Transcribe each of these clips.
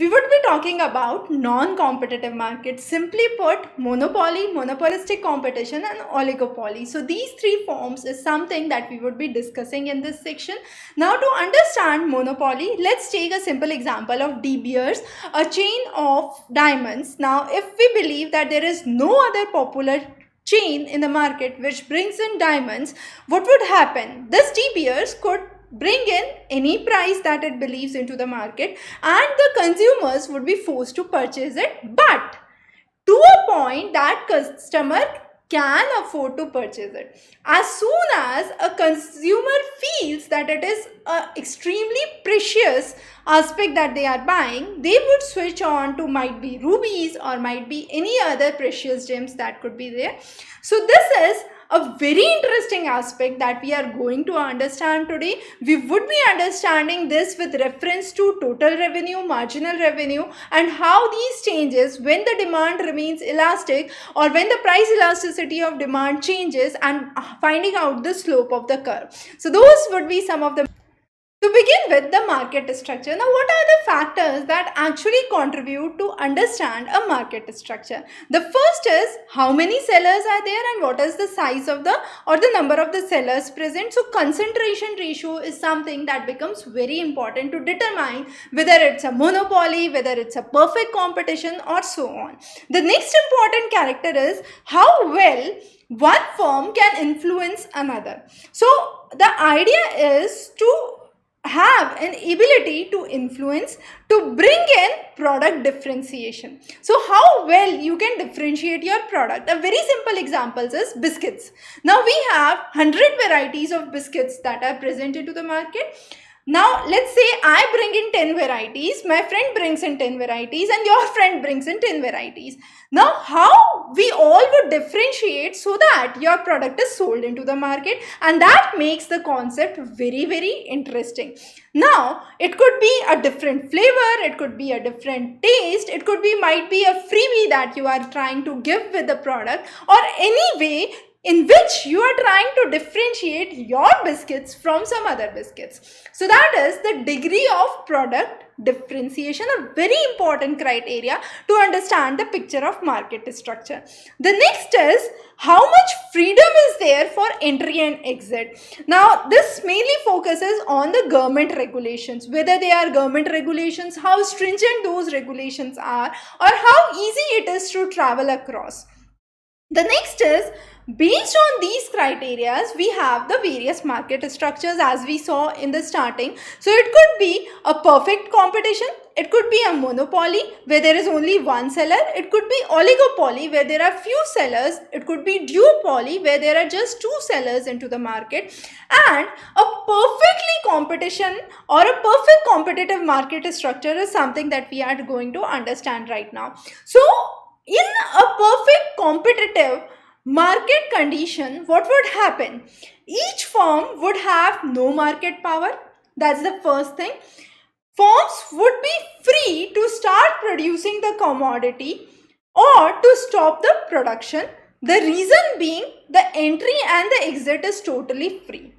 We would be talking about non-competitive markets, simply put, monopoly, monopolistic competition, and oligopoly. So these three forms is something that we would be discussing in this section. Now, to understand monopoly, let's take a simple example of De Beers, a chain of diamonds. Now, if we believe that there is no other popular chain in the market which brings in diamonds, what would happen? This De Beers could bring in any price that it believes into the market, and the consumers would be forced to purchase it, but to a point that customer can afford to purchase it. As soon as a consumer feels that it is an extremely precious aspect that they are buying, they would switch on to might be rubies or might be any other precious gems that could be there. So this is a very interesting aspect that we are going to understand today. We would be understanding this with reference to total revenue, marginal revenue, and how these changes when the demand remains elastic or when the price elasticity of demand changes, and finding out the slope of the curve. So those would be some of the. To begin with, the market structure. Now, what are the factors that actually contribute to understand a market structure? The first is how many sellers are there and what is the size of the or the number of the sellers present. So, concentration ratio is something that becomes very important to determine whether it's a monopoly, whether it's a perfect competition, or so on. The next important character is how well one firm can influence another. So, the idea is to have an ability to influence, to bring in product differentiation. So how well you can differentiate your product? A very simple example is biscuits. Now we have 100 varieties of biscuits that are presented to the market. Now let's say I bring in 10 varieties, my friend brings in 10 varieties, and your friend brings in 10 varieties. Now how we all would differentiate so that your product is sold into the market, and that makes the concept very interesting. Now it could be a different flavor, it could be a different taste, it could be might be a freebie that you are trying to give with the product, or any way in which you are trying to differentiate your biscuits from some other biscuits. So that is the degree of product differentiation, a very important criteria to understand the picture of market structure. The next is how much freedom is there for entry and exit. Now this mainly focuses on the government regulations, whether they are government regulations, how stringent those regulations are, or how easy it is to travel across. The next is, based on these criteria, we have the various market structures as we saw in the starting. So it could be a perfect competition, it could be a monopoly where there is only one seller, it could be oligopoly where there are few sellers, it could be duopoly where there are just two sellers into the market, and a perfectly competition or a perfect competitive market structure is something that we are going to understand right now. So in a perfect competitive market condition, what would happen? Each firm would have no market power. That's the first thing. Firms would be free to start producing the commodity or to stop the production. The reason being the entry and the exit is totally free.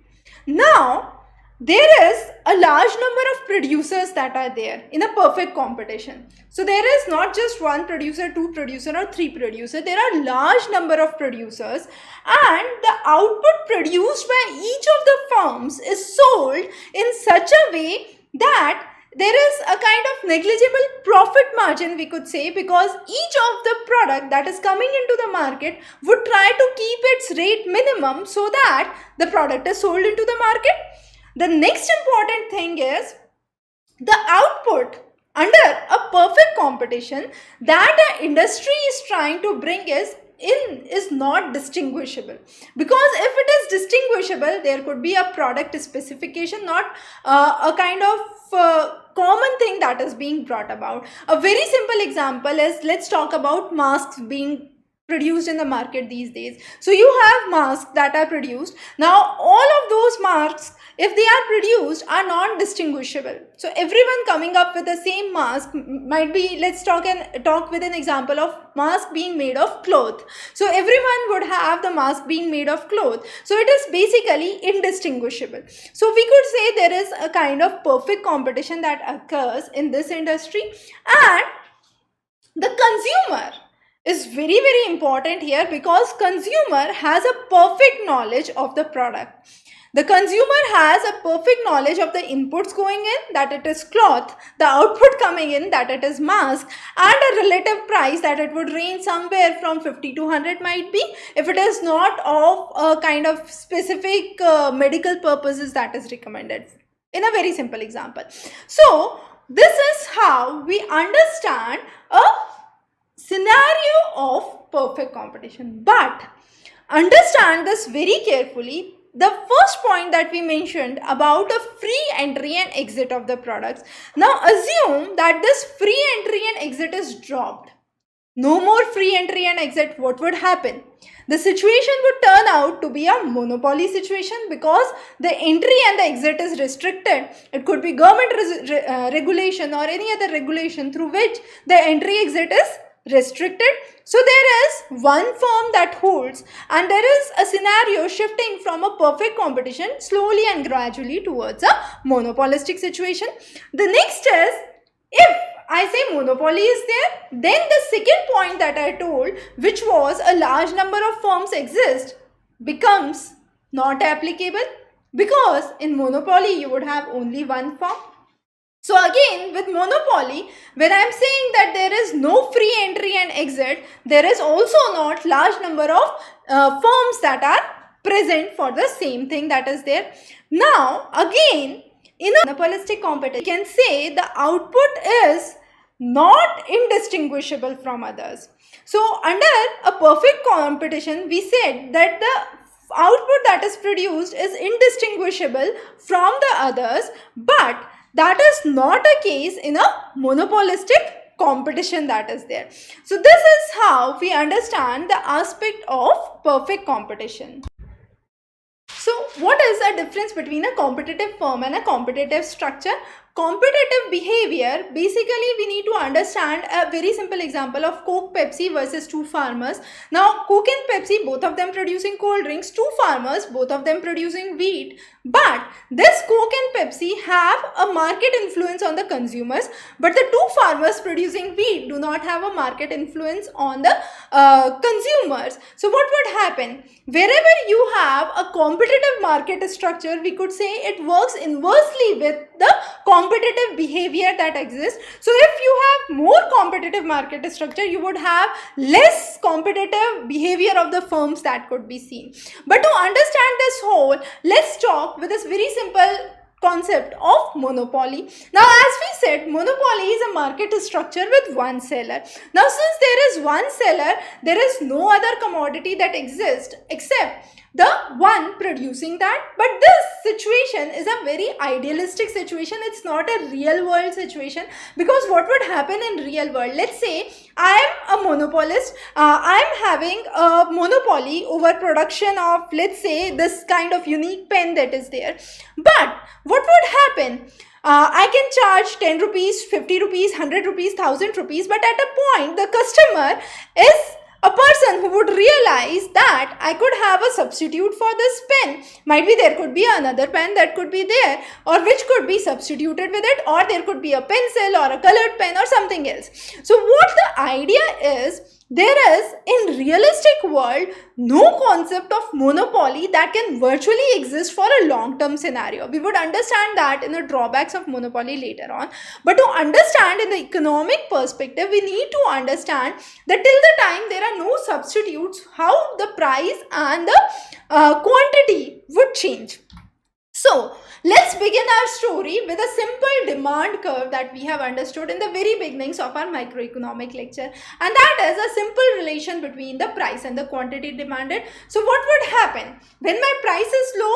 Now, there is a large number of producers that are there in a perfect competition. So there is not just one producer, two producer, or three producer. There are large number of producers, and the output produced by each of the firms is sold in such a way that there is a kind of negligible profit margin, we could say, because each of the product that is coming into the market would try to keep its rate minimum so that the product is sold into the market. The next important thing is the output under a perfect competition that an industry is trying to bring is not distinguishable, because if it is distinguishable, there could be a product specification, not a kind of common thing that is being brought about. A very simple example is, let's talk about masks being produced in the market these days. So you have masks that are produced. Now all of those masks, if they are produced, are non-distinguishable. So everyone coming up with the same mask might be, let's talk with an example of mask being made of cloth. So everyone would have the mask being made of cloth. So it is basically indistinguishable. So we could say there is a kind of perfect competition that occurs in this industry, and the consumer is very, very important here, because consumer has a perfect knowledge of the product. The consumer has a perfect knowledge of the inputs going in, that it is cloth, the output coming in, that it is mask, and a relative price that it would range somewhere from 50 to 100 might be, if it is not of a kind of specific medical purposes that is recommended, in a very simple example. So this is how we understand a scenario of perfect competition. But understand this very carefully. The first point that we mentioned about a free entry and exit of the products. Now assume that this free entry and exit is dropped. No more free entry and exit. What would happen? The situation would turn out to be a monopoly situation, because the entry and the exit is restricted. It could be government regulation or any other regulation through which the entry exit is restricted. So there is one firm that holds, and there is a scenario shifting from a perfect competition slowly and gradually towards a monopolistic situation. The next is, if I say monopoly is there, then the second point that I told, which was a large number of firms exist, becomes not applicable, because in monopoly you would have only one firm. So again, with monopoly, when I am saying that there is no free entry and exit, there is also not large number of firms that are present for the same thing that is there. Now again, in a monopolistic competition, you can say the output is not indistinguishable from others. So under a perfect competition, we said that the output that is produced is indistinguishable from the others, but that is not a case in a monopolistic competition that is there. So this is how we understand the aspect of perfect competition. So what is the difference between a competitive firm and a competitive structure? Competitive behavior, basically we need to understand a very simple example of Coke, Pepsi versus two farmers. Now Coke and Pepsi, both of them producing cold drinks, two farmers, both of them producing wheat. But this Coke and Pepsi have a market influence on the consumers, but the two farmers producing wheat do not have a market influence on the consumers. So what would happen? Wherever you have a competitive market structure, we could say it works inversely with the competitive behavior that exists. So if you have more competitive market structure, you would have less competitive behavior of the firms that could be seen. But to understand this whole, let's talk with this very simple concept of monopoly. Now as we said, monopoly is a market structure with one seller. Now since there is one seller, there is no other commodity that exists except the one producing that. But this situation is a very idealistic situation. It's not a real world situation, because what would happen in real world? Let's say I am a monopolist. I am having a monopoly over production of, let's say, this kind of unique pen that is there. But what would happen? I can charge 10 rupees, 50 rupees, 100 rupees, 1000 rupees, but at a point the customer is a person who would realize that I could have a substitute for this pen. Might be there could be another pen that could be there, or which could be substituted with it, or there could be a pencil or a colored pen or something else. So what the idea is, there is in realistic world no concept of monopoly that can virtually exist for a long-term scenario. We would understand that in the drawbacks of monopoly later on. But to understand in the economic perspective, we need to understand that till the time there are no substitutes, how the price and the quantity would change. So let's begin our story with a simple demand curve that we have understood in the very beginnings of our microeconomic lecture, and that is a simple relation between the price and the quantity demanded. So what would happen? When my price is low,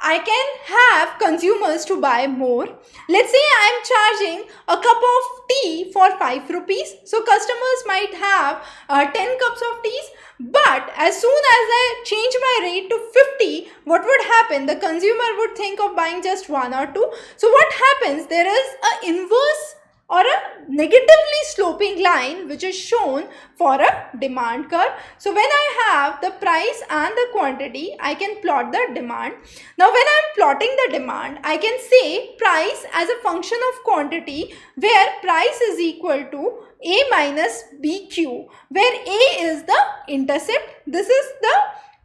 I can have consumers to buy more. Let's say I am charging a cup of tea for 5 rupees. So customers might have 10 cups of teas. But as soon as I change my rate to 50, what would happen? The consumer would think of buying just one or two. So what happens? There is an inverse or a negatively sloping line which is shown for a demand curve. So when I have the price and the quantity, I can plot the demand. Now when I am plotting the demand, I can say price as a function of quantity, where price is equal to A minus BQ, where A is the intercept. This is the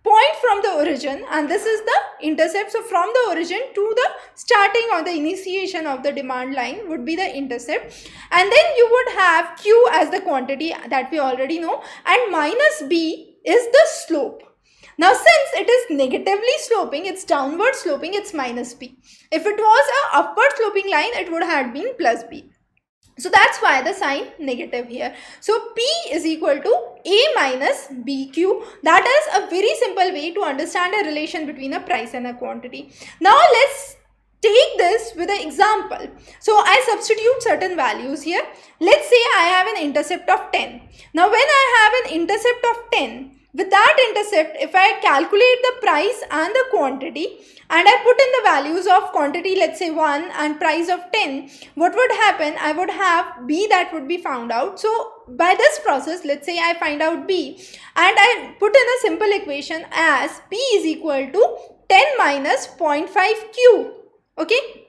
point from the origin and this is the intercept. So from the origin to the starting or the initiation of the demand line would be the intercept, and then you would have Q as the quantity that we already know, and minus B is the slope. Now since it is negatively sloping, it's downward sloping, it's minus B. If it was a upward sloping line, it would have been plus B. So that's why the sign negative here. So P is equal to A minus BQ. That is a very simple way to understand a relation between a price and a quantity. Now let's take this with an example. So I substitute certain values here. Let's say I have an intercept of 10. Now when I have an intercept of 10, with that intercept, if I calculate the price and the quantity and I put in the values of quantity, let's say 1, and price of 10, what would happen? I would have B that would be found out. So by this process, let's say I find out B and I put in a simple equation as P is equal to 10 minus 0.5 Q. Okay.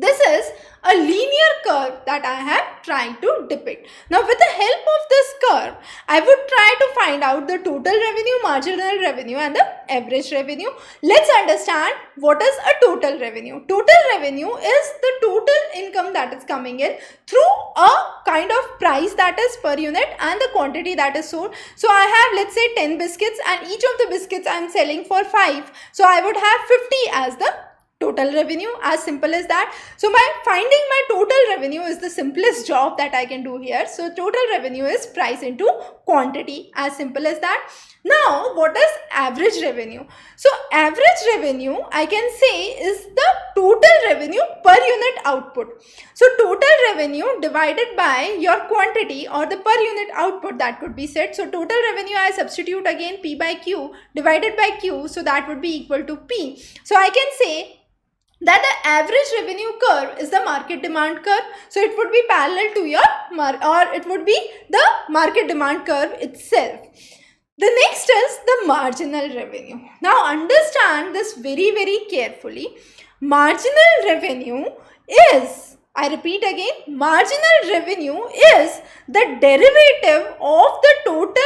This is a linear curve that I have tried to depict. Now with the help of this curve, I would try to find out the total revenue, marginal revenue and the average revenue. Let's understand what is a total revenue. Total revenue is the total income that is coming in through a kind of price that is per unit and the quantity that is sold. So I have, let's say, 10 biscuits and each of the biscuits I am selling for 5. So I would have 50 as the total revenue, as simple as that. So by finding my total revenue is the simplest job that I can do here. So total revenue is price into quantity, as simple as that. Now what is average revenue? So average revenue, I can say, is the total revenue per unit output. So total revenue divided by your quantity or the per unit output, that could be said. So total revenue, I substitute again P by Q divided by Q, so that would be equal to P. So I can say that the average revenue curve is the market demand curve. So it would be parallel to your it would be the market demand curve itself. The next is the marginal revenue. Now understand this very, very carefully. Marginal revenue is, I repeat again, marginal revenue is the derivative of the total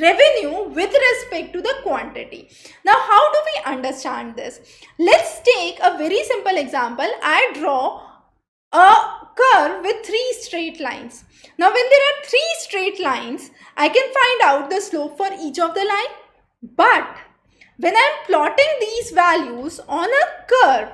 revenue with respect to the quantity. Now how do we understand this? Let's take a very simple example. I draw a curve with 3 straight lines. Now when there are 3 straight lines, I can find out the slope for each of the line. But when I am plotting these values on a curve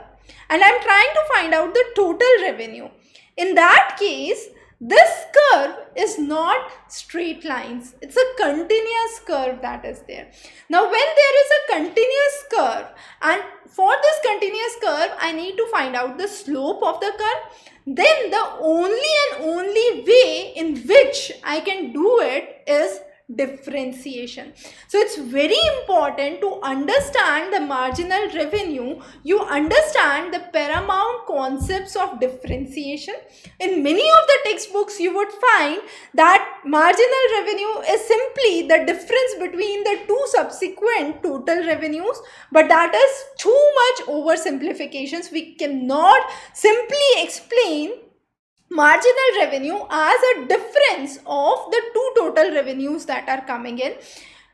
and I am trying to find out the total revenue, in that case, this curve is not straight lines. It's a continuous curve that is there. Now when there is a continuous curve, and for this continuous curve, I need to find out the slope of the curve, then the only and only way in which I can do it is differentiation. So it's very important to understand the marginal revenue. You understand the paramount concepts of differentiation. In many of the textbooks, you would find that marginal revenue is simply the difference between the two subsequent total revenues, but that is too much oversimplifications. We cannot simply explain marginal revenue as a difference of the two total revenues that are coming in.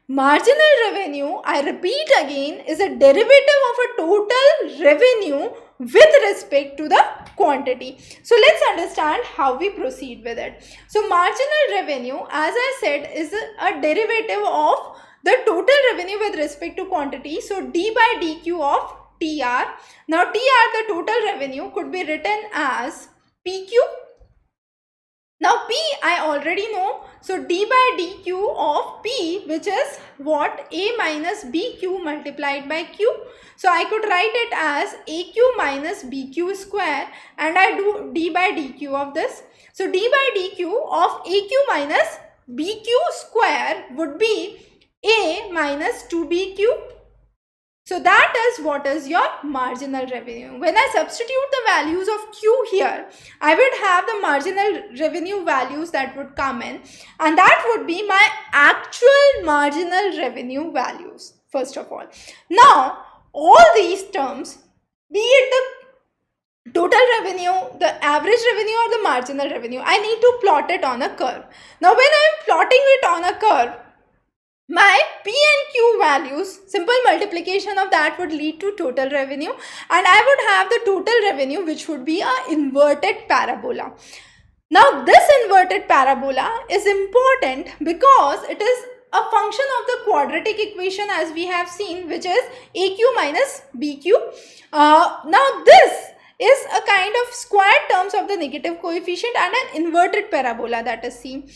Marginal revenue, I repeat again, is a derivative of a total revenue with respect to the quantity. So let's understand how we proceed with it. So marginal revenue, as I said, is a derivative of the total revenue with respect to quantity. So d by dq of TR. Now TR, the total revenue, could be written as PQ. Now P I already know. So d by dq of P, which is what? A minus BQ multiplied by Q. So I could write it as AQ minus BQ square, and I do d by dq of this. So d by dq of AQ minus BQ square would be A minus 2BQ. So that is what is your marginal revenue. When I substitute the values of Q here, I would have the marginal revenue values that would come in, and that would be my actual marginal revenue values, first of all. Now, all these terms, be it the total revenue, the average revenue, or the marginal revenue, I need to plot it on a curve. Now, when I am plotting it on a curve, my P and Q values, simple multiplication of that would lead to total revenue, and I would have the total revenue which would be an inverted parabola. Now this inverted parabola is important because it is a function of the quadratic equation as we have seen, which is AQ minus BQ. Now this is a kind of square terms of the negative coefficient and an inverted parabola that is seen.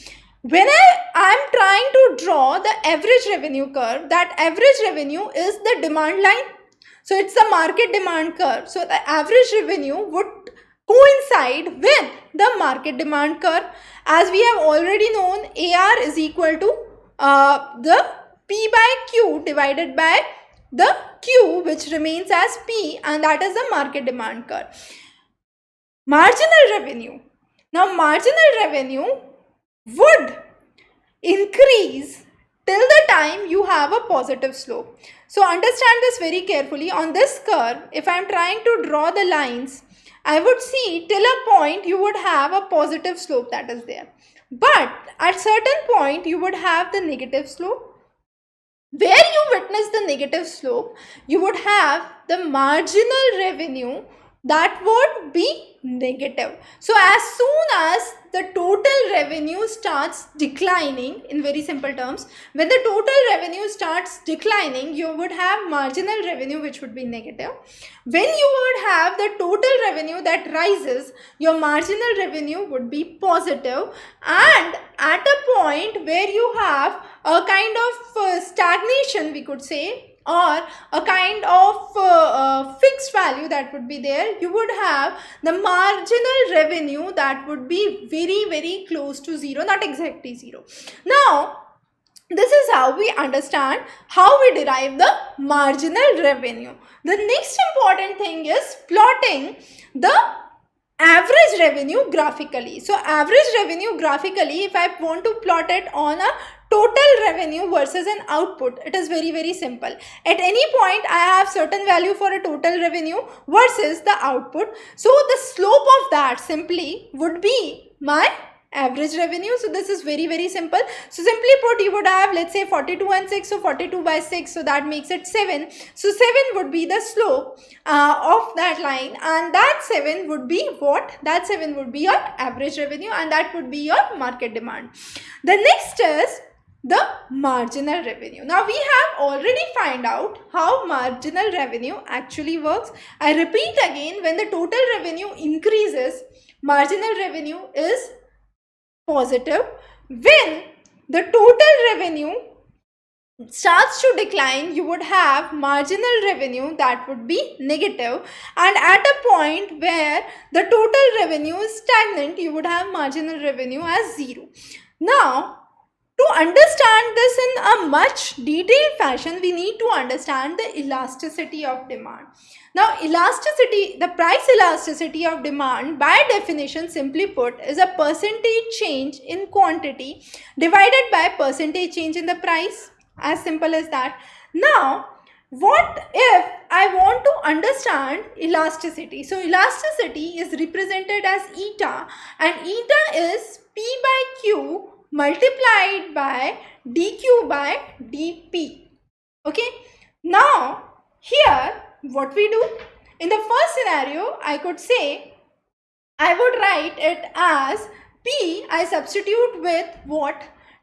When I am trying to draw the average revenue curve, that average revenue is the demand line. So it's the market demand curve. So the average revenue would coincide with the market demand curve. As we have already known, AR is equal to the P by Q divided by the Q, which remains as P, and that is the market demand curve. Marginal revenue. Now marginal revenue would increase till the time you have a positive slope. So understand this very carefully. On this curve, if I am trying to draw the lines, I would see till a point you would have a positive slope that is there. But at certain point you would have the negative slope. Where you witness the negative slope, you would have the marginal revenue that would be negative. So as soon as the total revenue starts declining, in very simple terms, when the total revenue starts declining, you would have marginal revenue which would be negative. When you would have the total revenue that rises, your marginal revenue would be positive, and at a point where you have a kind of stagnation, we could say, or a kind of fixed value that would be there, you would have the marginal revenue that would be very close to zero, not exactly zero. Now this is how we understand how we derive the marginal revenue. The next important thing is plotting the average revenue graphically. So average revenue graphically, if I want to plot it on a total revenue versus an output, it is very simple. At any point I have certain value for a total revenue versus the output. So the slope of that simply would be my average revenue. So this is very simple. So simply put, you would have, let's say, 42 and 6, so 42 by 6, so that makes it 7. So 7 would be the slope of that line, and that 7 would be what? That 7 would be your average revenue, and that would be your market demand. The next is the marginal revenue. Now we have already find out how marginal revenue actually works. I repeat again, when the total revenue increases, marginal revenue is positive. When the total revenue starts to decline, you would have marginal revenue that would be negative, and at a point where the total revenue is stagnant, you would have marginal revenue as 0. Now to understand this in a much detailed fashion, we need to understand the elasticity of demand. Now elasticity, the price elasticity of demand, by definition, simply put, is a percentage change in quantity divided by percentage change in the price. As simple as that. Now what if I want to understand elasticity? So elasticity is represented as eta, and eta is P by Q multiplied by dq by dp. Okay. Now here what we do, in the first scenario, I could say, I would write it as P, I substitute with what?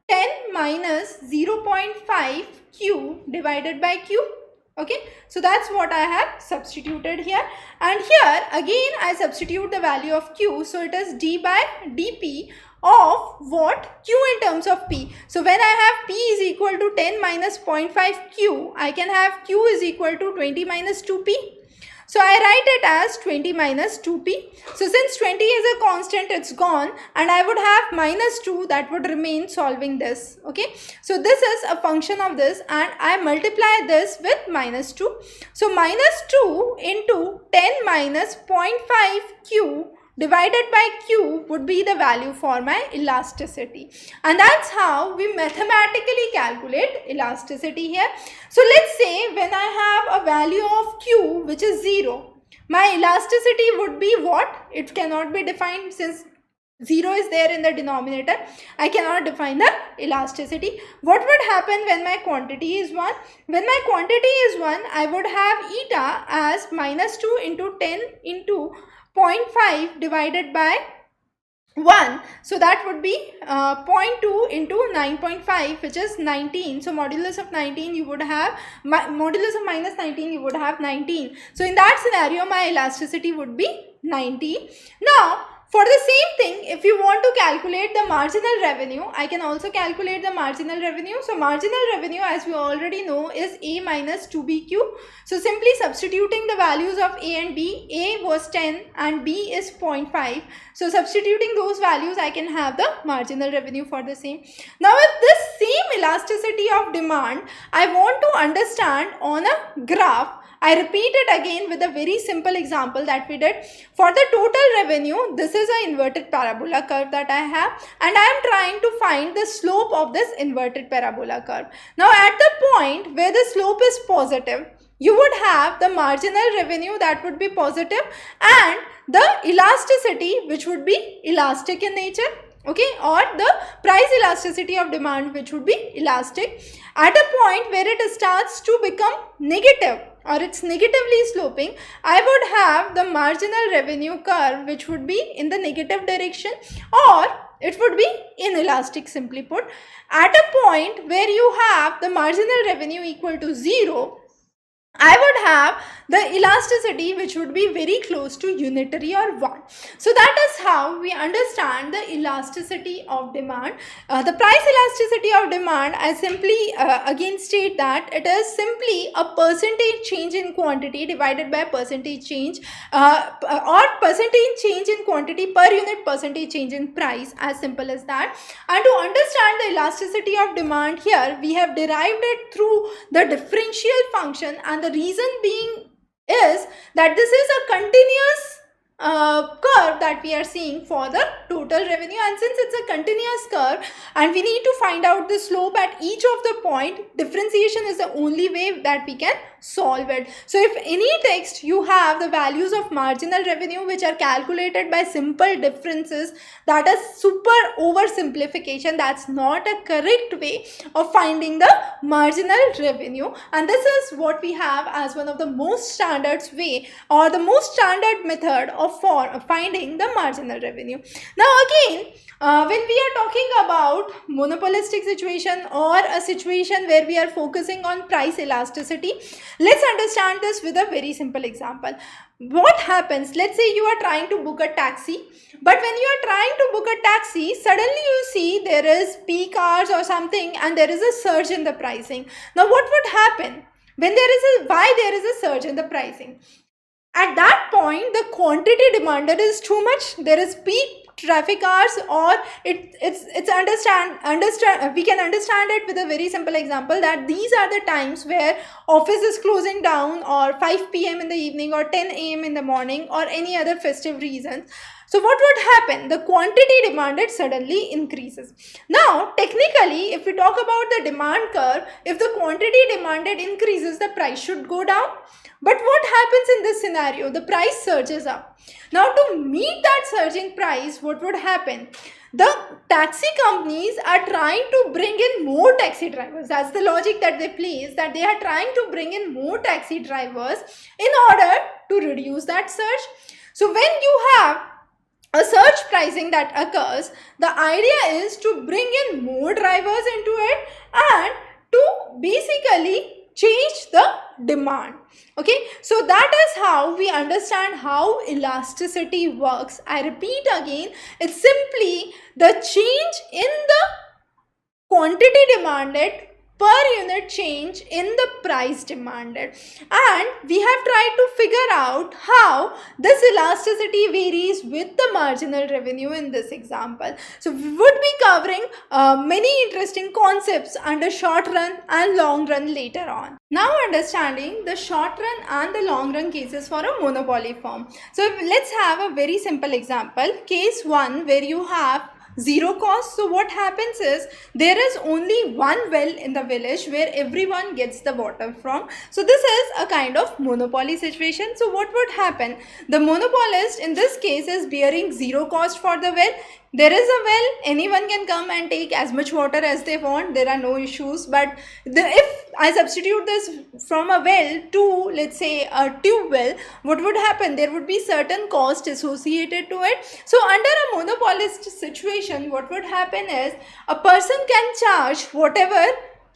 10 minus 0.5 Q divided by Q. Okay, so that's what I have substituted here, and here again I substitute the value of Q, so it is d by dp of what? Q in terms of P. So when I have P is equal to 10 minus 0.5 Q, I can have Q is equal to 20 minus 2P. So I write it as 20 minus 2p. So since 20 is a constant, it's gone, and I would have minus 2 that would remain solving this. Okay, so this is a function of this, and I multiply this with minus 2. So minus 2 into 10 minus 0.5 q divided by q would be the value for my elasticity, and that's how we mathematically calculate elasticity here. So let's say when I have a value of q which is 0, my elasticity would be what? It cannot be defined since 0 is there in the denominator. I cannot define the elasticity. What would happen when my quantity is 1? When my quantity is 1, I would have eta as minus 2 into 10 into 0.5 divided by 1. So that would be 0.2 into 9.5, which is 19. So modulus of 19 you would have, modulus of minus 19 you would have 19. So in that scenario my elasticity would be 90. Now for the same thing, if you want to calculate the marginal revenue, I can also calculate the marginal revenue. So marginal revenue, as we already know, is A minus 2BQ. So simply substituting the values of A and B, A was 10 and B is 0.5. So substituting those values, I can have the marginal revenue for the same. Now with this same elasticity of demand, I want to understand on a graph. I repeat it again with a very simple example that we did. For the total revenue, this is an inverted parabola curve that I have, and I am trying to find the slope of this inverted parabola curve. Now at the point where the slope is positive, you would have the marginal revenue that would be positive and the elasticity which would be elastic in nature. Okay, or the price elasticity of demand which would be elastic. At a point where it starts to become negative or it's negatively sloping, I would have the marginal revenue curve which would be in the negative direction, or it would be inelastic, simply put. At a point where you have the marginal revenue equal to 0, I would have the elasticity which would be very close to unitary or 1. So that is how we understand the elasticity of demand. The price elasticity of demand, I simply again state that it is simply a percentage change in quantity divided by percentage change or percentage change in quantity per unit percentage change in price, as simple as that. And to understand the elasticity of demand here, we have derived it through the differential function, and the reason being is that this is a continuous curve that we are seeing for the total revenue, and since it's a continuous curve and we need to find out the slope at each of the point, differentiation is the only way that we can solve it. So if any text you have the values of marginal revenue which are calculated by simple differences, that is super oversimplification. That's not a correct way of finding the marginal revenue, and this is what we have as one of the most standard way or the most standard method of finding the marginal revenue. Now again, when we are talking about monopolistic situation or a situation where we are focusing on price elasticity, let's understand this with a very simple example. What happens, let's say you are trying to book a taxi, but when you are trying to book a taxi, suddenly you see there is peak hours or something and there is a surge in the pricing. Now what would happen when why there is a surge in the pricing? At that point, the quantity demanded is too much. There is peak traffic hours, or we can understand it with a very simple example that these are the times where office is closing down, or 5 p.m. in the evening, or 10 a.m. in the morning, or any other festive reasons. So what would happen? The quantity demanded suddenly increases. Now, technically, if we talk about the demand curve, if the quantity demanded increases, the price should go down. But what happens in this scenario? The price surges up. Now, to meet that surging price, what would happen? The taxi companies are trying to bring in more taxi drivers. That's the logic that they play, is that they are trying to bring in more taxi drivers in order to reduce that surge. So when you have a surge pricing that occurs, the idea is to bring in more drivers into it and to basically change the demand. Okay, so that is how we understand how elasticity works. I repeat again, it's simply the change in the quantity demanded per unit change in the price demanded, and we have tried to figure out how this elasticity varies with the marginal revenue in this example. So we would be covering many interesting concepts under short run and long run later on. Now understanding the short run and the long run cases for a monopoly firm. So let's have a very simple example. Case 1 where you have zero cost. So what happens is there is only one well in the village where everyone gets the water from. So this is a kind of monopoly situation. So what would happen? The monopolist in this case is bearing zero cost for the well. There is a well, anyone can come and take as much water as they want, there are no issues. But if I substitute this from a well to, let's say, a tube well, what would happen? There would be certain cost associated to it. So under a monopolist situation, what would happen is a person can charge whatever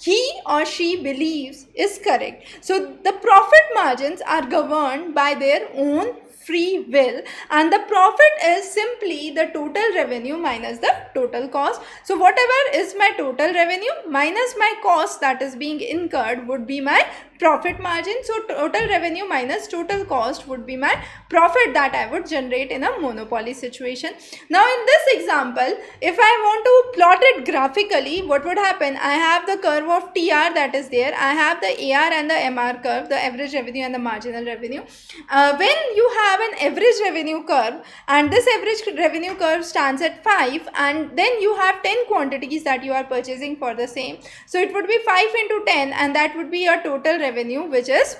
he or she believes is correct. So the profit margins are governed by their own free will, and the profit is simply the total revenue minus the total cost. So whatever is my total revenue minus my cost that is being incurred would be my profit margin. So total revenue minus total cost would be my profit that I would generate in a monopoly situation. Now in this example, if I want to plot it graphically, what would happen? I have the curve of TR that is there. I have the AR and the MR curve, the average revenue and the marginal revenue. When you have an average revenue curve, and this average revenue curve stands at 5, and then you have 10 quantities that you are purchasing for the same. So it would be 5 into 10, and that would be your total revenue, which is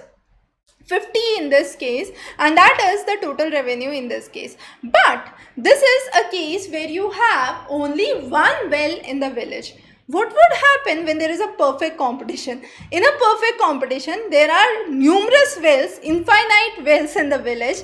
50 in this case, and that is the total revenue in this case. But this is a case where you have only one well in the village. What would happen when there is a perfect competition? In a perfect competition, there are numerous wells, infinite wells in the village,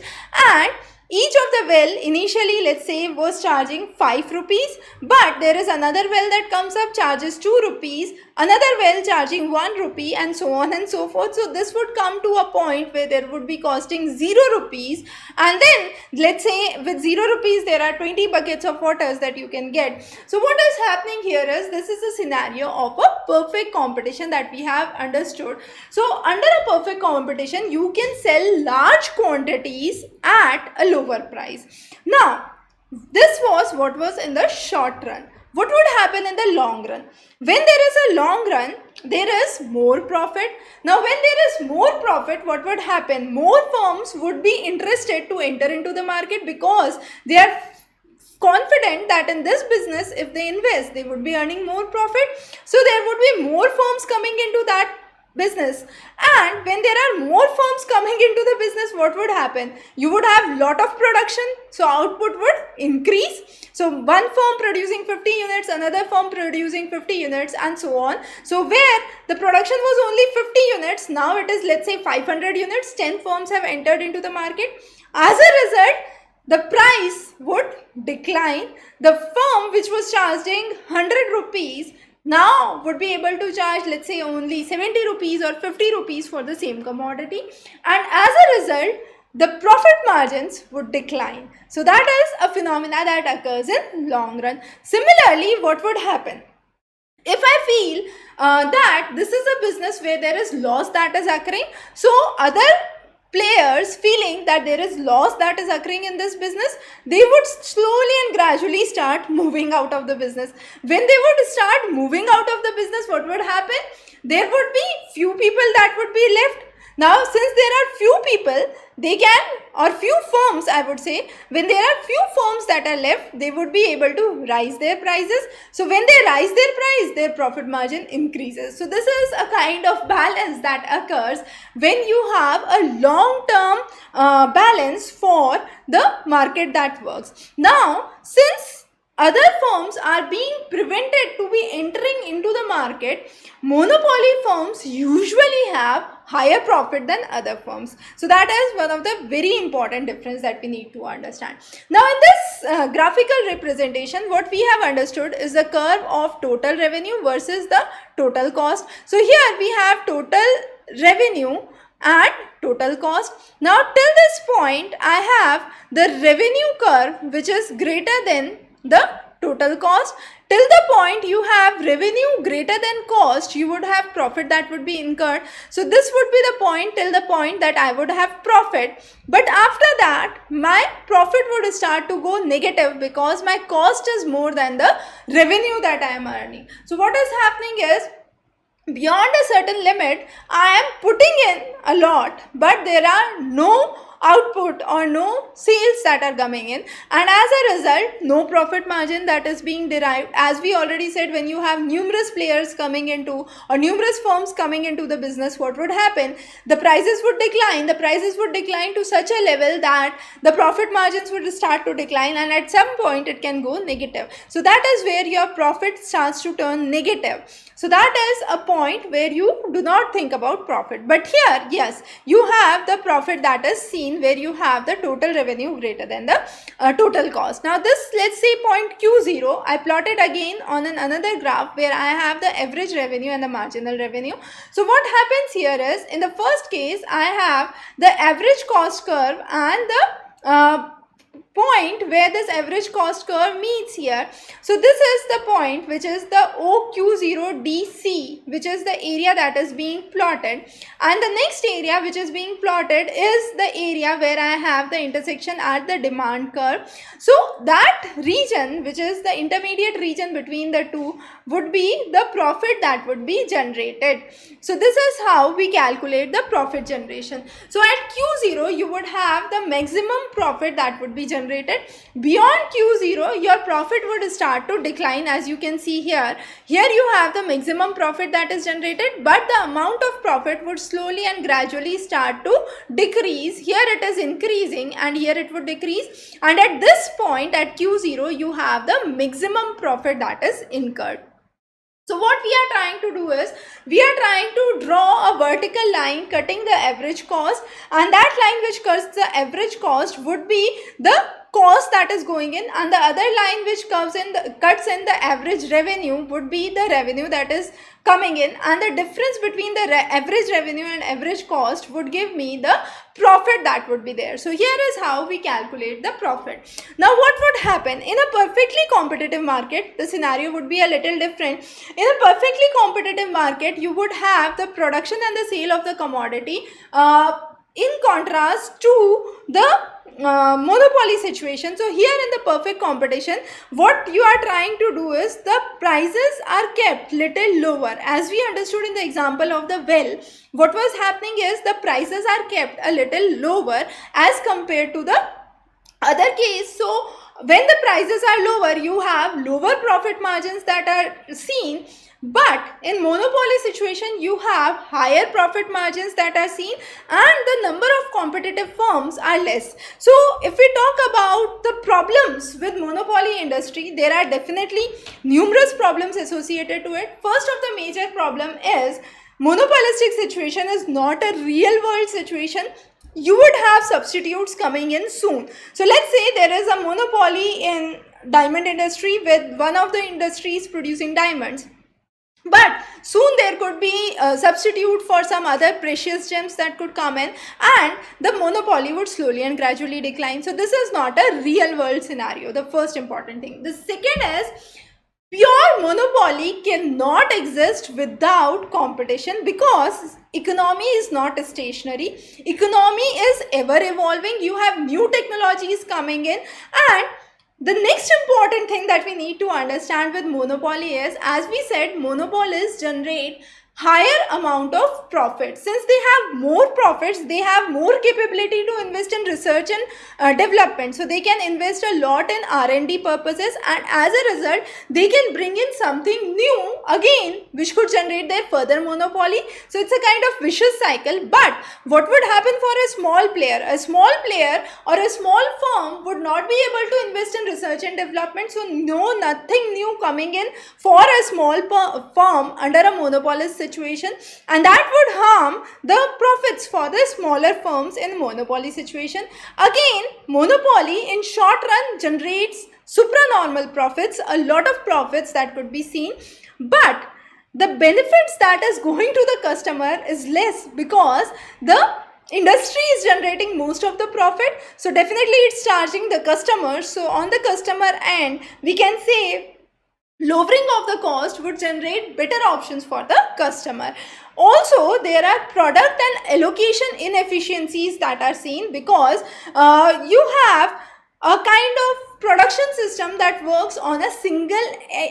and each of the well initially, let's say, was charging 5 rupees, but there is another well that comes up, charges 2 rupees, another well charging 1 rupee, and so on and so forth. So this would come to a point where there would be costing 0 rupees, and then let's say with 0 rupees there are 20 buckets of waters that you can get. So what is happening here is this is a scenario of a perfect competition that we have understood. So under a perfect competition, you can sell large quantities at a lower price. Now this was what was in the short run. What would happen in the long run? When there is a long run, there is more profit. Now when there is more profit, what would happen? More firms would be interested to enter into the market because they are confident that in this business, if they invest, they would be earning more profit. So there would be more firms coming into that business, and when there are more firms coming into the business, what would happen? You would have lot of production, so output would increase. So one firm producing 50 units, another firm producing 50 units, and so on. So where the production was only 50 units, now it is, let's say, 500 units. 10 firms have entered into the market. As a result, the price would decline. The firm which was charging 100 rupees now would be able to charge, let's say, only 70 rupees or 50 rupees for the same commodity, and as a result the profit margins would decline. So that is a phenomena that occurs in long run. Similarly, what would happen if I feel that this is a business where there is loss that is occurring? So other players feeling that there is loss that is occurring in this business, they would slowly and gradually start moving out of the business. When they would start moving out of the business, what would happen? There would be few people that would be left. Now since there are few people, they can, or few firms I would say, when there are few firms that are left, they would be able to rise their prices. So when they rise their price, their profit margin increases. So this is a kind of balance that occurs when you have a long-term balance for the market that works. Now since other firms are being prevented to be entering into the market, monopoly firms usually have higher profit than other firms. So that is one of the very important difference that we need to understand. Now in this graphical representation, what we have understood is the curve of total revenue versus the total cost. So here we have total revenue and total cost. Now till this point, I have the revenue curve which is greater than the total cost. Till the point you have revenue greater than cost, you would have profit that would be incurred. So this would be the point, till the point that I would have profit. But after that, my profit would start to go negative because my cost is more than the revenue that I am earning. So what is happening is, beyond a certain limit, I am putting in a lot, but there are no output or no sales that are coming in, and as a result, no profit margin that is being derived. As we already said, when you have numerous players coming into, or numerous firms coming into the business, what would happen? The prices would decline. The prices would decline to such a level that the profit margins would start to decline, and at some point it can go negative. So that is where your profit starts to turn negative. So that is a point where you do not think about profit. But here, yes, you have the profit that is seen where you have the total revenue greater than the total cost. Now this, let's say point Q0, I plotted again on another graph where I have the average revenue and the marginal revenue. So what happens here is, in the first case, I have the average cost curve and the point where this average cost curve meets here. So this is the point which is the OQ0DC, which is the area that is being plotted, and the next area which is being plotted is the area where I have the intersection at the demand curve. So that region, which is the intermediate region between the two, would be the profit that would be generated. So this is how we calculate the profit generation. So at Q0 you would have the maximum profit that would be generated. Beyond Q0 your profit would start to decline, as you can see here. Here you have the maximum profit that is generated, but the amount of profit would slowly and gradually start to decrease. Here it is increasing and here it would decrease, and at this point at Q0 you have the maximum profit that is incurred. So what we are trying to do is, we are trying to draw a vertical line cutting the average cost, and that line which cuts the average cost would be the cost that is going in, and the other line which cuts in the average revenue would be the revenue that is coming in, and the difference between the average revenue and average cost would give me the profit that would be there. So here is how we calculate the profit. Now what would happen in a perfectly competitive market? The scenario would be a little different. In a perfectly competitive market, you would have the production and the sale of the commodity in contrast to the monopoly situation. So here in the perfect competition, what you are trying to do is, the prices are kept little lower. As we understood in the example of the well, what was happening is the prices are kept a little lower as compared to the other case. So when the prices are lower, you have lower profit margins that are seen. But in monopoly situation, you have higher profit margins that are seen, and the number of competitive firms are less. So if we talk about the problems with monopoly industry, there are definitely numerous problems associated to it. First of the major problem is, monopolistic situation is not a real world situation. You would have substitutes coming in soon. So let's say there is a monopoly in diamond industry with one of the industries producing diamonds. But soon there could be a substitute for some other precious gems that could come in, and the monopoly would slowly and gradually decline. So this is not a real world scenario, the first important thing. The second is, pure monopoly cannot exist without competition, because economy is not stationary. Economy is ever evolving. You have new technologies coming in, and the next important thing that we need to understand with monopoly is, as we said, monopolists generate higher amount of profit. Since they have more profits, they have more capability to invest in research and development. So they can invest a lot in R&D purposes, and as a result, they can bring in something new again, which could generate their further monopoly. So it's a kind of vicious cycle. But what would happen for a small player? A small player or a small firm would not be able to invest in research and development. So nothing new coming in for a small firm under a monopolist situation, and that would harm the profits for the smaller firms in monopoly situation. Again, monopoly in short run generates supranormal profits, a lot of profits that could be seen, but the benefits that is going to the customer is less, because the industry is generating most of the profit, so definitely it's charging the customers. So on the customer end, we can say lowering of the cost would generate better options for the customer. Also, there are product and allocation inefficiencies that are seen, because you have a kind of production system that works on a single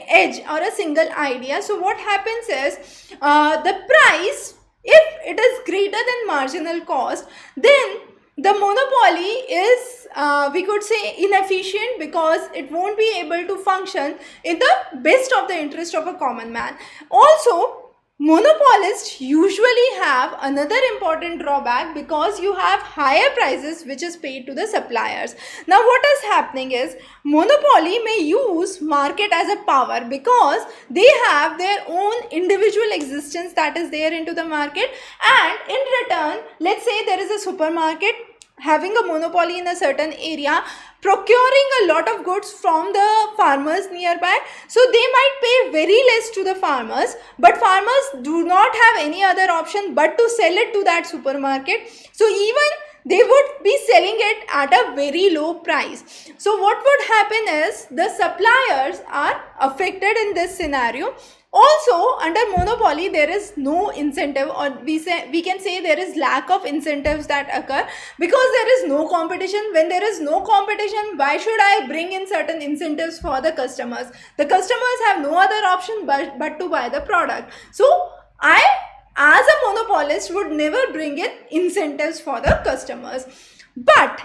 edge or a single idea. So what happens is, the price, if it is greater than marginal cost, then the monopoly is, we could say, inefficient, because it won't be able to function in the best of the interest of a common man. Also, monopolists usually have another important drawback, because you have higher prices which is paid to the suppliers. Now what is happening is, monopoly may use market as a power, because they have their own individual existence that is there into the market, and in return, let's say there is a supermarket having a monopoly in a certain area, procuring a lot of goods from the farmers nearby. So they might pay very less to the farmers, but farmers do not have any other option but to sell it to that supermarket. So even they would be selling it at a very low price. So what would happen is, the suppliers are affected in this scenario. Also, under monopoly, there is no incentive, or we can say there is lack of incentives that occur, because there is no competition. When there is no competition, why should I bring in certain incentives for the customers? The customers have no other option but to buy the product. So I, as a monopolist, would never bring in incentives for the customers. But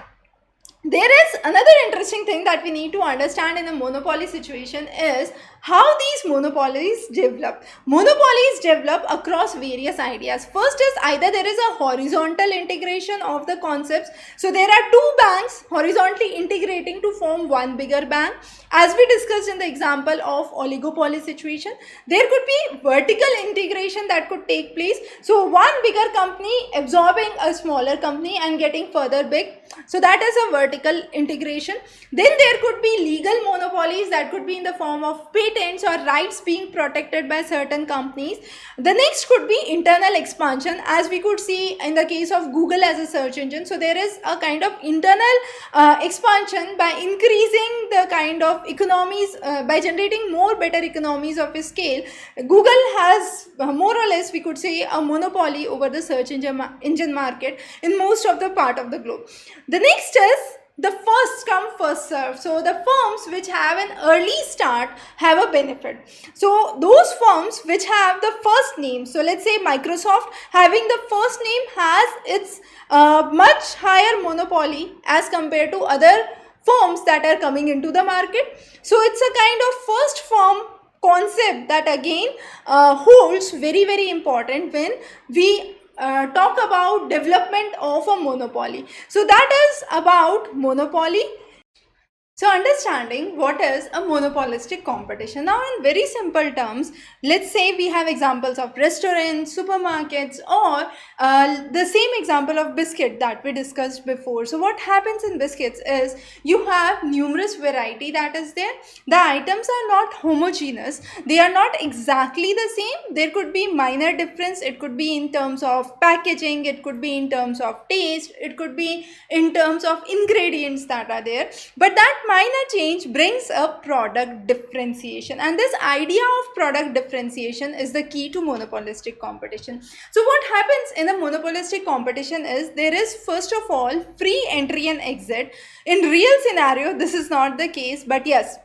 there is another interesting thing that we need to understand in a monopoly situation is how these monopolies develop. Monopolies develop across various ideas. First is, either there is a horizontal integration of the concepts. So there are two banks horizontally integrating to form one bigger bank. As we discussed in the example of oligopoly situation, there could be vertical integration that could take place. So one bigger company absorbing a smaller company and getting further big. So that is a vertical integration. Then there could be legal monopolies that could be in the form of patents or rights being protected by certain companies. The next could be internal expansion, as we could see in the case of Google as a search engine. So there is a kind of internal expansion by increasing the kind of economies, by generating more better economies of scale. Google has more or less, we could say, a monopoly over the search engine market in most of the part of the globe. The next is the first come first serve. So the firms which have an early start have a benefit. So those firms which have the first name, so let's say Microsoft having the first name has its much higher monopoly as compared to other firms that are coming into the market. So it's a kind of first firm concept that again holds very important when we talk about development of a monopoly. So that is about monopoly. So understanding what is a monopolistic competition. Now in very simple terms, let's say we have examples of restaurants, supermarkets, or the same example of biscuit that we discussed before. So what happens in biscuits is, you have numerous variety that is there. The items are not homogeneous. They are not exactly the same. There could be minor difference. It could be in terms of packaging. It could be in terms of taste. It could be in terms of ingredients that are there. But that minor change brings a product differentiation, and this idea of product differentiation is the key to monopolistic competition. So what happens in a monopolistic competition is, there is first of all free entry and exit. In real scenario this is not the case, but yes,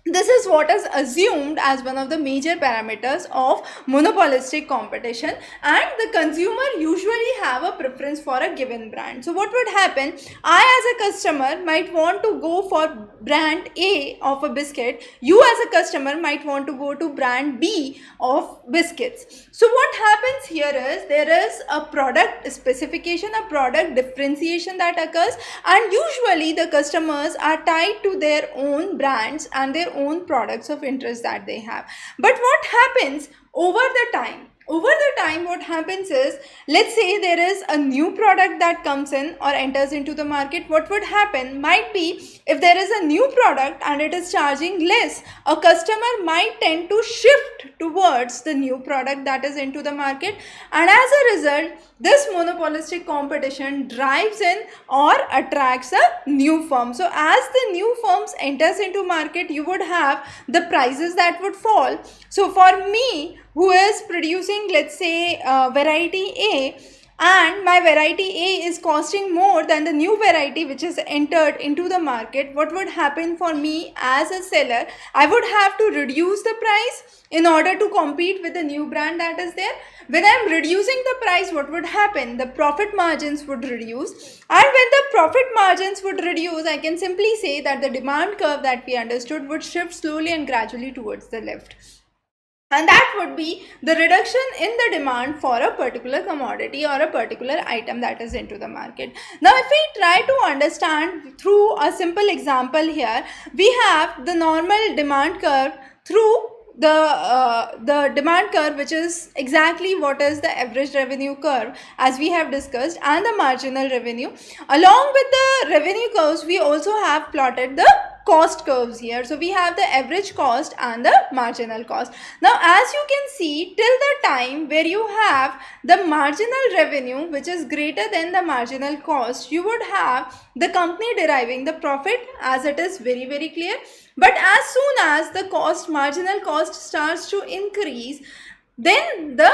this is what is assumed as one of the major parameters of monopolistic competition, and the consumer usually have a preference for a given brand. So what would happen, I as a customer might want to go for brand A of a biscuit, you as a customer might want to go to brand B of biscuits. So what happens here is, there is a product specification, a product differentiation that occurs, and usually the customers are tied to their own brands and their own products of interest that they have. But what happens over the time? Over the time, what happens is, let's say there is a new product that comes in or enters into the market. What would happen might be, if there is a new product and it is charging less, a customer might tend to shift towards the new product that is into the market, and as a result this monopolistic competition drives in or attracts a new firm. So as the new firms enters into market, you would have the prices that would fall. So for me, who is producing, let's say, variety A, and my variety A is costing more than the new variety which is entered into the market, what would happen for me as a seller? I would have to reduce the price in order to compete with the new brand that is there. When I am reducing the price, what would happen? The profit margins would reduce, and when the profit margins would reduce, I can simply say that the demand curve that we understood would shift slowly and gradually towards the left. And that would be the reduction in the demand for a particular commodity or a particular item that is into the market. Now, if we try to understand through a simple example here, we have the normal demand curve through the demand curve, which is exactly what is the average revenue curve as we have discussed, and the marginal revenue. Along with the revenue curves, we also have plotted the cost curves here. So we have the average cost and the marginal cost. Now as you can see, till the time where you have the marginal revenue which is greater than the marginal cost, you would have the company deriving the profit, as it is very clear. But as soon as the marginal cost starts to increase, then the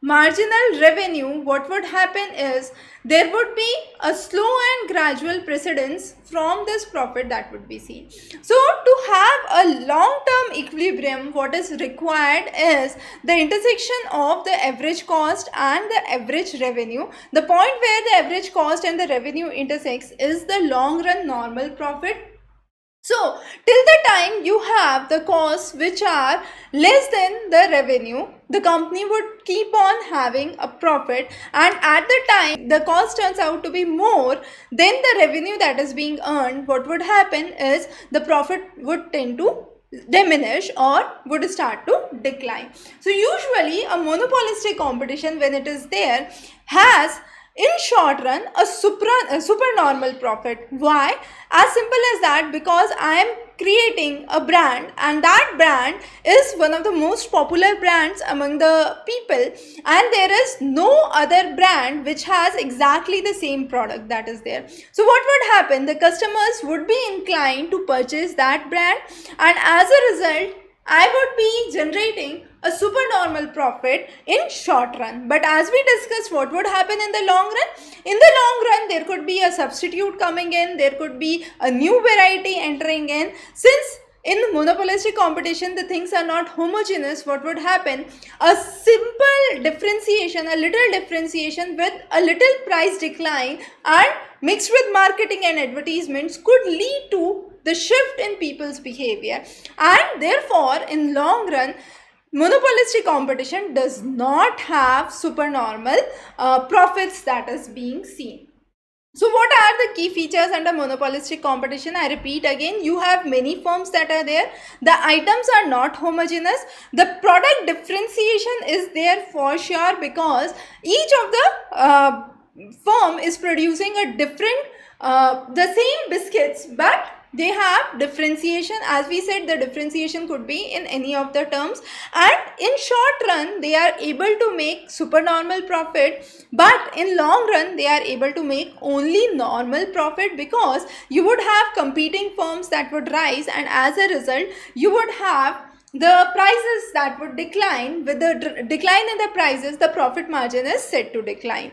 marginal revenue, what would happen is there would be a slow and gradual precedence from this profit that would be seen. So to have a long-term equilibrium, what is required is the intersection of the average cost and the average revenue. The point where the average cost and the revenue intersects is the long-run normal profit. So till the time you have the costs which are less than the revenue, the company would keep on having a profit, and at the time the cost turns out to be more than the revenue that is being earned, what would happen is the profit would tend to diminish or would start to decline. So usually a monopolistic competition, when it is there, has in short run a supernormal profit. Why? As simple as that, because I am creating a brand, and that brand is one of the most popular brands among the people, and there is no other brand which has exactly the same product that is there. So what would happen? The customers would be inclined to purchase that brand, and as a result I would be generating a supernormal profit in short run. But as we discussed, what would happen in the long run? In the long run, there could be a substitute coming in, there could be a new variety entering in. Since in monopolistic competition the things are not homogeneous, what would happen? A simple differentiation, a little differentiation with a little price decline and mixed with marketing and advertisements could lead to the shift in people's behavior, and therefore in long run monopolistic competition does not have supernormal profits that is being seen. So what are the key features under monopolistic competition? I repeat again, you have many firms that are there. The items are not homogeneous. The product differentiation is there for sure, because each of the firm is producing a different, the same biscuits, but they have differentiation. As we said, the differentiation could be in any of the terms, and in short run they are able to make supernormal profit, but in long run they are able to make only normal profit, because you would have competing firms that would rise, and as a result you would have the prices that would decline. With the decline in the prices, the profit margin is set to decline.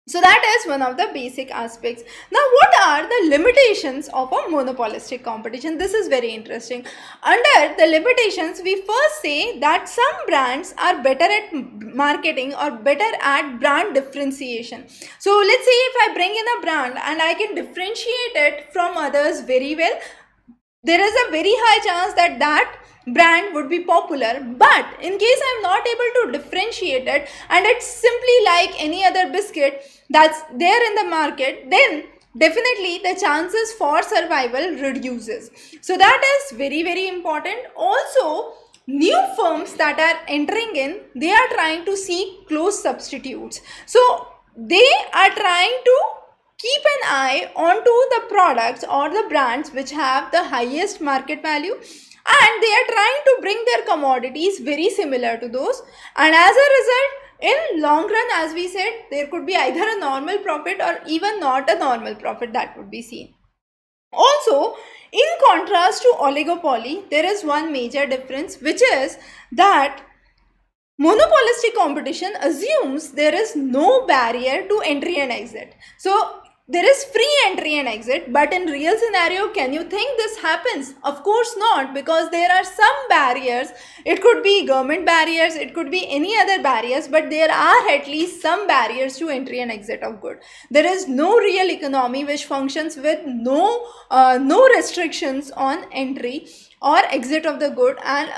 So that is one of the basic aspects. Now, what are the limitations of a monopolistic competition? This is very interesting. Under the limitations, we first say that some brands are better at marketing or better at brand differentiation. So let's say if I bring in a brand and I can differentiate it from others very well, there is a very high chance that that brand would be popular. But in case I am not able to differentiate it and it's simply like any other biscuit that's there in the market, then definitely the chances for survival reduces. So that is very important. Also, new firms that are entering in, they are trying to seek close substitutes. So they are trying to keep an eye onto the products or the brands which have the highest market value, and they are trying to bring their commodities very similar to those, and as a result, in long run, as we said, there could be either a normal profit or even not a normal profit that would be seen. Also, in contrast to oligopoly, there is one major difference, which is that monopolistic competition assumes there is no barrier to entry and exit. So there is free entry and exit, but in real scenario, can you think this happens? Of course not, because there are some barriers. It could be government barriers, it could be any other barriers, but there are at least some barriers to entry and exit of good. There is no real economy which functions with no restrictions on entry or exit of the good and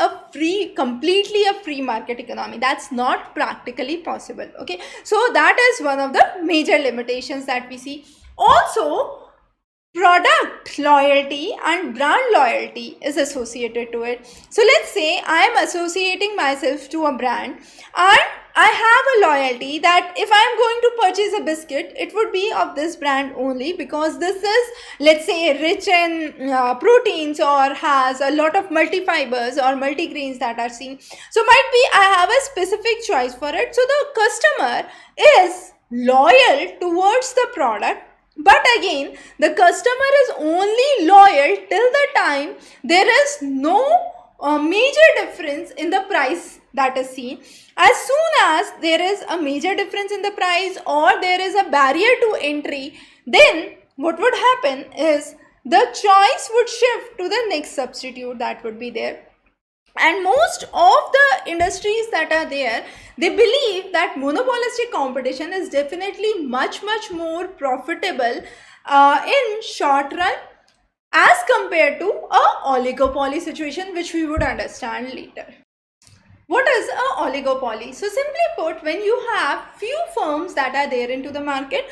completely a free market economy. That's not practically possible. Okay, so that is one of the major limitations that we see. Also, product loyalty and brand loyalty is associated to it. So let's say I am associating myself to a brand, and I have a loyalty that if I am going to purchase a biscuit, it would be of this brand only, because this is, let's say, rich in proteins or has a lot of multifibers or multigrains that are seen. So might be I have a specific choice for it. So the customer is loyal towards the product, but again, the customer is only loyal till the time there is no major difference in the price that is seen. As soon as there is a major difference in the price or there is a barrier to entry, then what would happen is the choice would shift to the next substitute that would be there. And most of the industries that are there, they believe that monopolistic competition is definitely much more profitable in short run as compared to a oligopoly situation, which we would understand later. What is a oligopoly? So simply put, when you have few firms that are there into the market,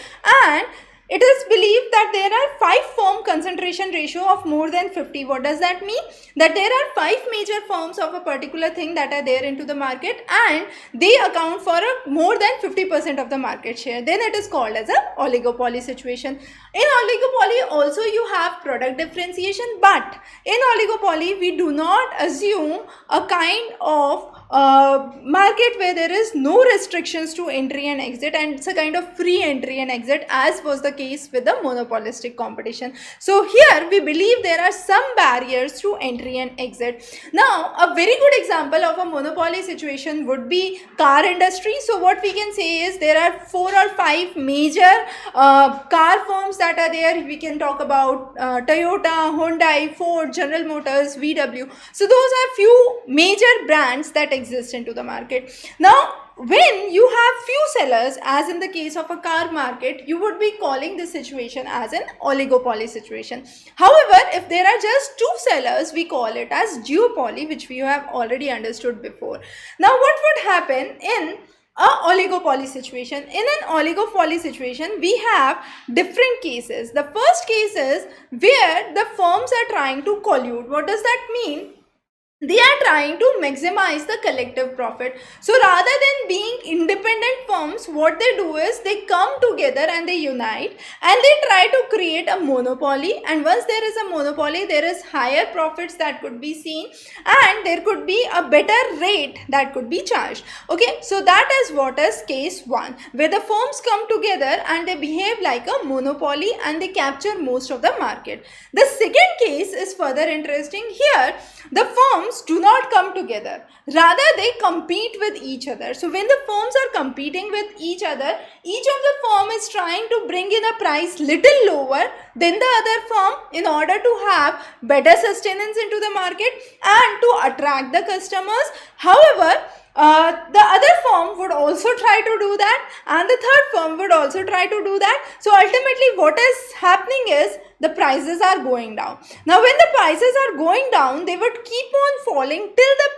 and it is believed that there are 5 firm concentration ratio of more than 50. What does that mean? That there are 5 major firms of a particular thing that are there into the market, and they account for more than 50% of the market share. Then it is called as a oligopoly situation. In oligopoly also you have product differentiation, but in oligopoly we do not assume a kind of market where there is no restrictions to entry and exit, and it's a kind of free entry and exit, as was the case with the monopolistic competition. So here we believe there are some barriers to entry and exit. Now a very good example of a monopoly situation would be car industry. So what we can say is there are 4 or 5 major car firms that are there. We can talk about Toyota, Hyundai, Ford, General Motors, VW. So those are few major brands that exist into the market. Now when you have few sellers, as in the case of a car market, you would be calling this situation as an oligopoly situation. However, if there are just 2 sellers, we call it as duopoly, which we have already understood before. Now what would happen in a oligopoly situation? In an oligopoly situation, we have different cases. The first case is where the firms are trying to collude. What does that mean? They are trying to maximize the collective profit. So rather than being independent firms, what they do is they come together and they unite and they try to create a monopoly. And once there is a monopoly, there is higher profits that could be seen, and there could be a better rate that could be charged. Okay, so that is what is case 1, where the firms come together and they behave like a monopoly and they capture most of the market. The second case is further interesting. Here the firms do not come together, rather they compete with each other. So when the firms are competing with each other, each of the firm is trying to bring in a price little lower than the other firm in order to have better sustenance into the market and to attract the customers. However, the other firm would also try to do that, and the third firm would also try to do that. So ultimately what is happening is the prices are going down. Now when the prices are going down, they would keep on falling till the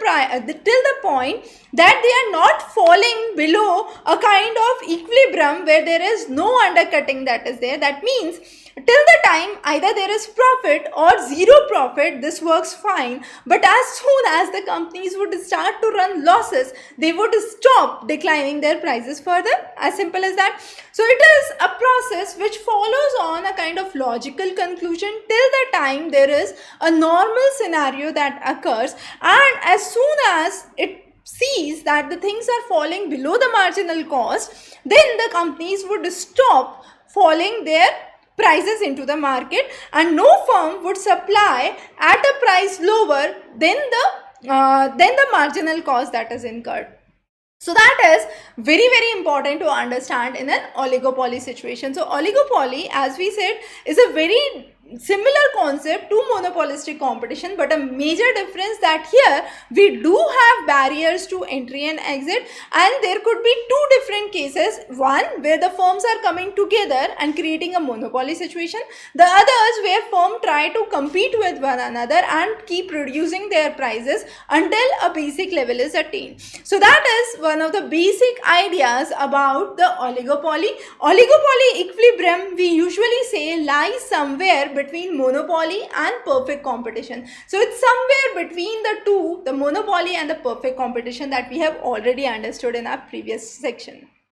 point that they are not falling below a kind of equilibrium where there is no undercutting that is there. That means till the time either there is profit or zero profit, this works fine. But as soon as the companies would start to run losses, they would stop declining their prices further. As simple as that. So it is a process which follows on a kind of logical logical conclusion till the time there is a normal scenario that occurs, and as soon as it sees that the things are falling below the marginal cost, then the companies would stop falling their prices into the market, and no firm would supply at a price lower than the marginal cost that is incurred. So that is very, very important to understand in an oligopoly situation. So oligopoly, as we said, is a very similar concept to monopolistic competition, but a major difference that here we do have barriers to entry and exit, and there could be two different cases. One where the firms are coming together and creating a monopoly situation, the others where firms try to compete with one another and keep reducing their prices until a basic level is attained. So that is one of the basic ideas about the oligopoly. Oligopoly equilibrium, we usually say, lies somewhere between monopoly and perfect competition. So it's somewhere between the two, the monopoly and the perfect competition, that we have already understood in our previous section.